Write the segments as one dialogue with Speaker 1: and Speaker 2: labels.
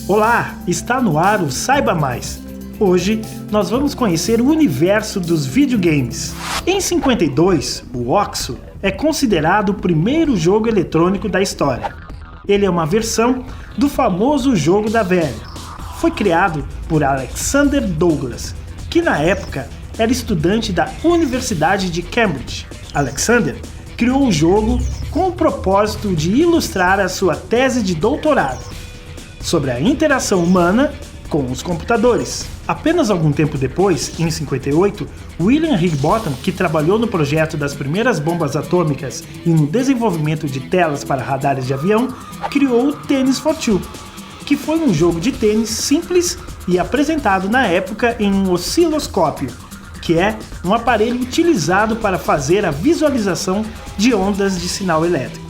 Speaker 1: Olá, está no ar o Saiba Mais. Hoje nós vamos conhecer o universo dos videogames. Em 52, o OXO é considerado o primeiro jogo eletrônico da história. Ele é uma versão do famoso jogo da velha. Foi criado por Alexander Douglas, que na época era estudante da Universidade de Cambridge. Alexander criou o jogo com o propósito de ilustrar a sua tese de doutorado sobre a interação humana com os computadores. Apenas algum tempo depois, em 58, William Higginbotham, que trabalhou no projeto das primeiras bombas atômicas e no desenvolvimento de telas para radares de avião, criou o Tennis for Two, que foi um jogo de tênis simples e apresentado na época em um osciloscópio, que é um aparelho utilizado para fazer a visualização de ondas de sinal elétrico.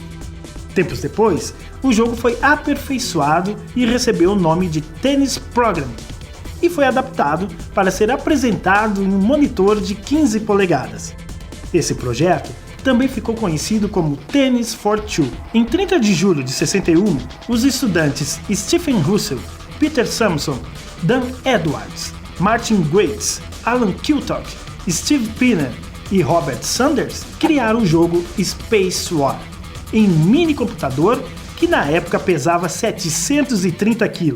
Speaker 1: Tempos depois, o jogo foi aperfeiçoado e recebeu o nome de Tennis Program, e foi adaptado para ser apresentado em um monitor de 15 polegadas. Esse projeto também ficou conhecido como Tennis for Two. Em 30 de julho de 61, os estudantes Stephen Russell, Peter Samson, Dan Edwards, Martin Grates, Alan Kilcock, Steve Pinner e Robert Sanders criaram o jogo Space War, em um mini computador que na época pesava 730 kg.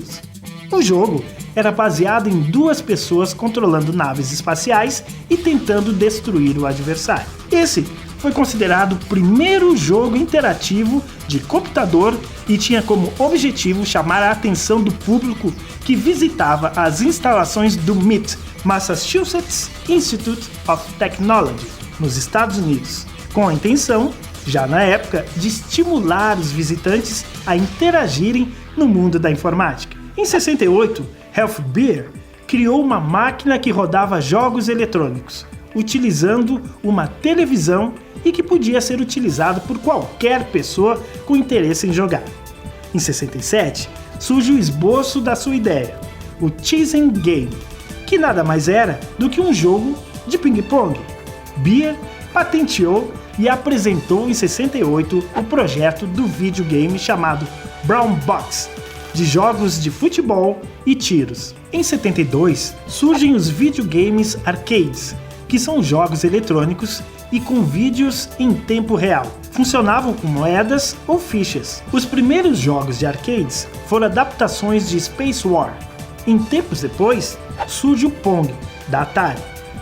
Speaker 1: O jogo era baseado em duas pessoas controlando naves espaciais e tentando destruir o adversário. Esse foi considerado o primeiro jogo interativo de computador e tinha como objetivo chamar a atenção do público que visitava as instalações do MIT, Massachusetts Institute of Technology, nos Estados Unidos, com a intenção, já na época, de estimular os visitantes a interagirem no mundo da informática. Em 68, Ralph Baer criou uma máquina que rodava jogos eletrônicos, utilizando uma televisão e que podia ser utilizado por qualquer pessoa com interesse em jogar. Em 67, surge o esboço da sua ideia, o Chessing Game, que nada mais era do que um jogo de ping-pong. Baer patenteou e apresentou em 68 o projeto do videogame chamado Brown Box, de jogos de futebol e tiros. Em 72, surgem os videogames arcades, que são jogos eletrônicos e com vídeos em tempo real. Funcionavam com moedas ou fichas. Os primeiros jogos de arcades foram adaptações de Space War. Em tempos depois, surge o Pong, da Atari.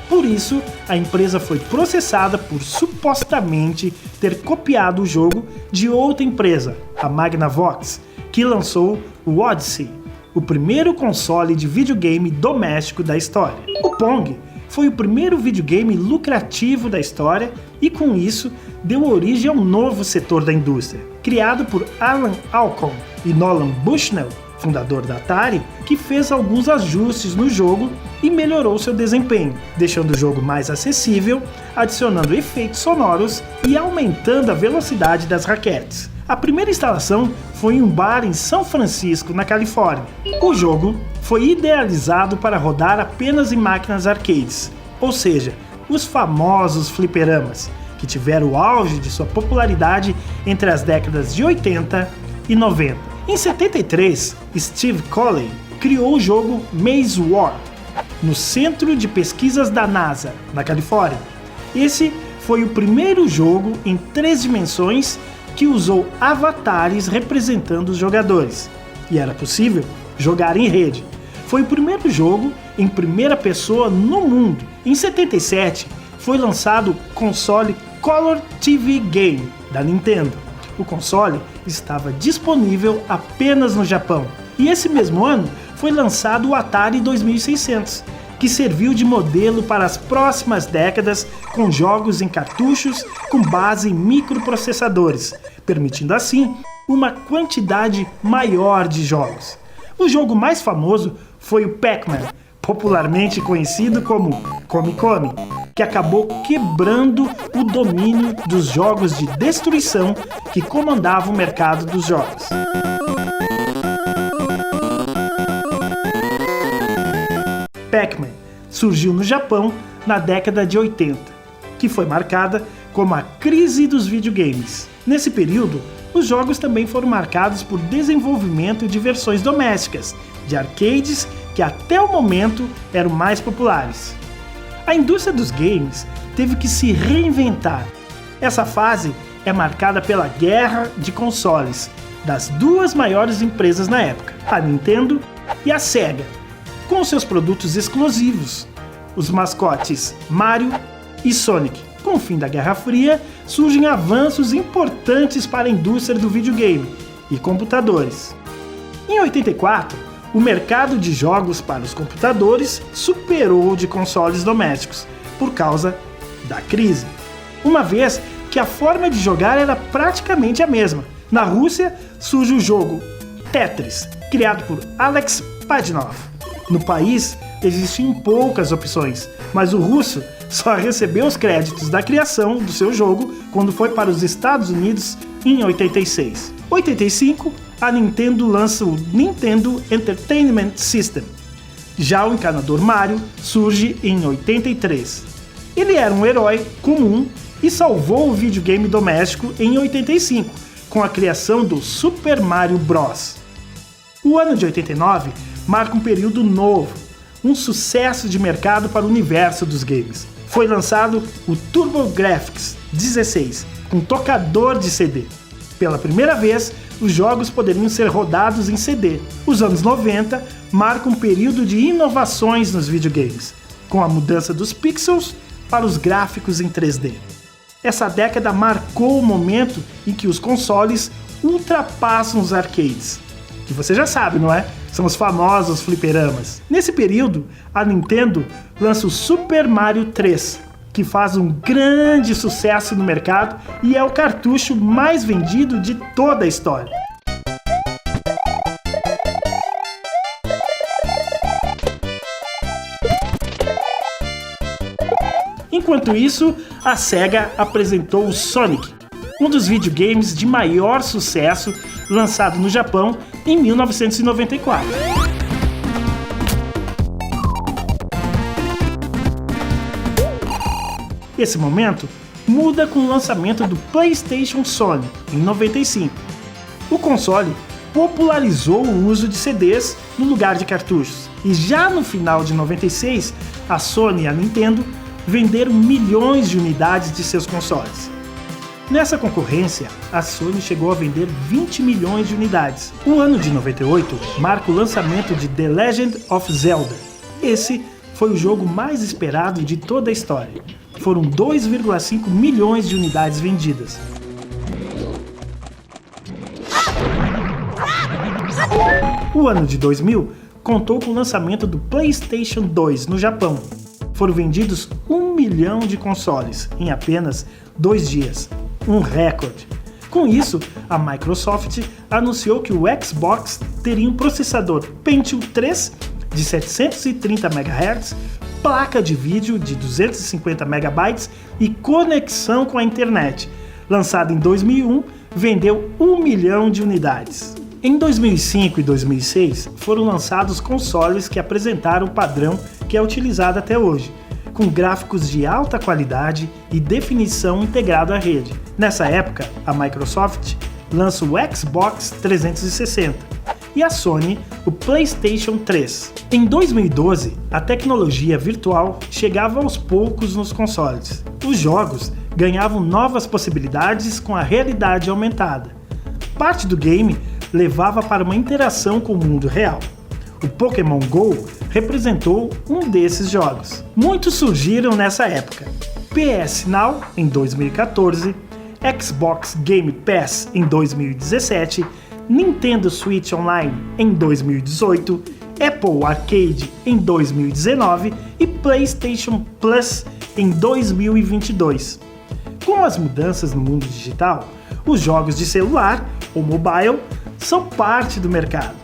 Speaker 1: Por isso, a empresa foi processada por supostamente ter copiado o jogo de outra empresa, a Magnavox, que lançou o Odyssey, o primeiro console de videogame doméstico da história. O Pong foi o primeiro videogame lucrativo da história e, com isso, deu origem a um novo setor da indústria. Criado por Alan Alcorn e Nolan Bushnell, fundador da Atari, que fez alguns ajustes no jogo e melhorou seu desempenho, deixando o jogo mais acessível, adicionando efeitos sonoros e aumentando a velocidade das raquetes. A primeira instalação foi em um bar em São Francisco, na Califórnia. O jogo foi idealizado para rodar apenas em máquinas arcades, ou seja, os famosos fliperamas, que tiveram o auge de sua popularidade entre as décadas de 80 e 90. Em 73, Steve Colley criou o jogo Maze War, no Centro de Pesquisas da NASA, na Califórnia. Esse foi o primeiro jogo em 3 dimensões que usou avatares representando os jogadores, e era possível jogar em rede. Foi o primeiro jogo em primeira pessoa no mundo. Em 77, foi lançado o console Color TV Game, da Nintendo. O console estava disponível apenas no Japão. E esse mesmo ano foi lançado o Atari 2600, que serviu de modelo para as próximas décadas com jogos em cartuchos com base em microprocessadores, permitindo assim uma quantidade maior de jogos. O jogo mais famoso foi o Pac-Man, popularmente conhecido como Come Come, que acabou quebrando o domínio dos jogos de destruição que comandavam o mercado dos jogos. Pac-Man surgiu no Japão na década de 80, que foi marcada como a crise dos videogames. Nesse período, os jogos também foram marcados por desenvolvimento de versões domésticas, de arcades que até o momento eram mais populares. A indústria dos games teve que se reinventar. Essa fase é marcada pela guerra de consoles das duas maiores empresas na época, a Nintendo e a Sega, com seus produtos exclusivos, os mascotes Mario e Sonic. Com o fim da Guerra Fria, surgem avanços importantes para a indústria do videogame e computadores. Em 84, o mercado de jogos para os computadores superou o de consoles domésticos por causa da crise, uma vez que a forma de jogar era praticamente a mesma. Na Rússia, surge o jogo Tetris, criado por Alex Pajitnov. No país, existiam poucas opções, mas o russo só recebeu os créditos da criação do seu jogo quando foi para os Estados Unidos em 86. Em 85, a Nintendo lança o Nintendo Entertainment System. Já o encanador Mario surge em 83. Ele era um herói comum e salvou o videogame doméstico em 85, com a criação do Super Mario Bros. O ano de 89 marca um período novo, um sucesso de mercado para o universo dos games. Foi lançado o TurboGrafx 16, com tocador de CD. Pela primeira vez, os jogos poderiam ser rodados em CD. Os anos 90 marcam um período de inovações nos videogames, com a mudança dos pixels para os gráficos em 3D. Essa década marcou o momento em que os consoles ultrapassam os arcades. Que você já sabe, não é? São os famosos fliperamas. Nesse período, a Nintendo lança o Super Mario 3, que faz um grande sucesso no mercado e é o cartucho mais vendido de toda a história. Enquanto isso, a Sega apresentou o Sonic, um dos videogames de maior sucesso, lançado no Japão em 1994. Esse momento muda com o lançamento do PlayStation Sony, em 95. O console popularizou o uso de CDs no lugar de cartuchos, e já no final de 96, a Sony e a Nintendo venderam milhões de unidades de seus consoles. Nessa concorrência, a Sony chegou a vender 20 milhões de unidades. O ano de 98 marca o lançamento de The Legend of Zelda. Esse foi o jogo mais esperado de toda a história. Foram 2,5 milhões de unidades vendidas. O ano de 2000 contou com o lançamento do PlayStation 2 no Japão. Foram vendidos 1 milhão de consoles em apenas 2 dias. Um recorde. Com isso, a Microsoft anunciou que o Xbox teria um processador Pentium 3 de 730 MHz, placa de vídeo de 250 MB e conexão com a internet. Lançado em 2001, vendeu 1 milhão de unidades. Em 2005 e 2006, foram lançados consoles que apresentaram o padrão que é utilizado até hoje, com gráficos de alta qualidade e definição integrado à rede. Nessa época, a Microsoft lança o Xbox 360 e a Sony o PlayStation 3. Em 2012, a tecnologia virtual chegava aos poucos nos consoles. Os jogos ganhavam novas possibilidades com a realidade aumentada. Parte do game levava para uma interação com o mundo real. O Pokémon GO representou um desses jogos. Muitos surgiram nessa época. PS Now em 2014, Xbox Game Pass em 2017, Nintendo Switch Online em 2018, Apple Arcade em 2019 e PlayStation Plus em 2022. Com as mudanças no mundo digital, os jogos de celular ou mobile são parte do mercado.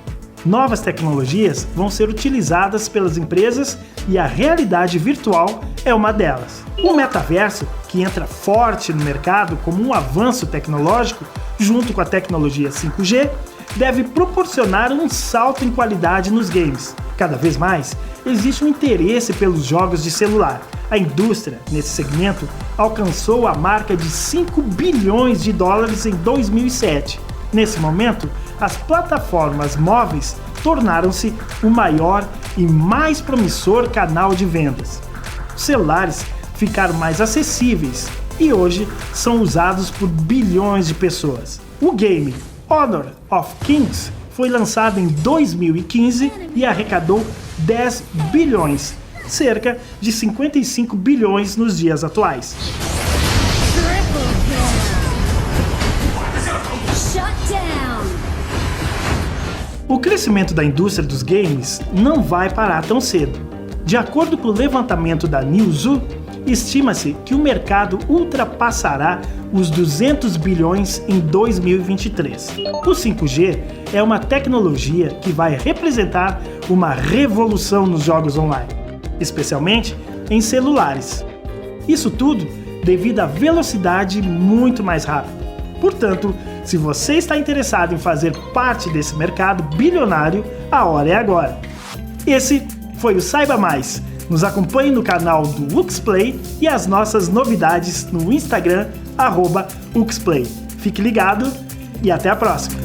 Speaker 1: Novas tecnologias vão ser utilizadas pelas empresas e a realidade virtual é uma delas. O metaverso, que entra forte no mercado como um avanço tecnológico, junto com a tecnologia 5G, deve proporcionar um salto em qualidade nos games. Cada vez mais, existe um interesse pelos jogos de celular, A indústria, nesse segmento, alcançou a marca de 5 bilhões de dólares em 2007. Nesse momento, as plataformas móveis tornaram-se o maior e mais promissor canal de vendas. Os celulares ficaram mais acessíveis e hoje são usados por bilhões de pessoas. O game Honor of Kings foi lançado em 2015 e arrecadou 10 bilhões, cerca de 55 bilhões nos dias atuais. O crescimento da indústria dos games não vai parar tão cedo. De acordo com o levantamento da Newzoo, estima-se que o mercado ultrapassará os 200 bilhões em 2023. O 5G é uma tecnologia que vai representar uma revolução nos jogos online, especialmente em celulares. Isso tudo devido à velocidade muito mais rápida. Portanto, se você está interessado em fazer parte desse mercado bilionário, a hora é agora. Esse foi o Saiba Mais. Nos acompanhe no canal do UXPlay e as nossas novidades no Instagram, @UXPlay. Fique ligado e até a próxima!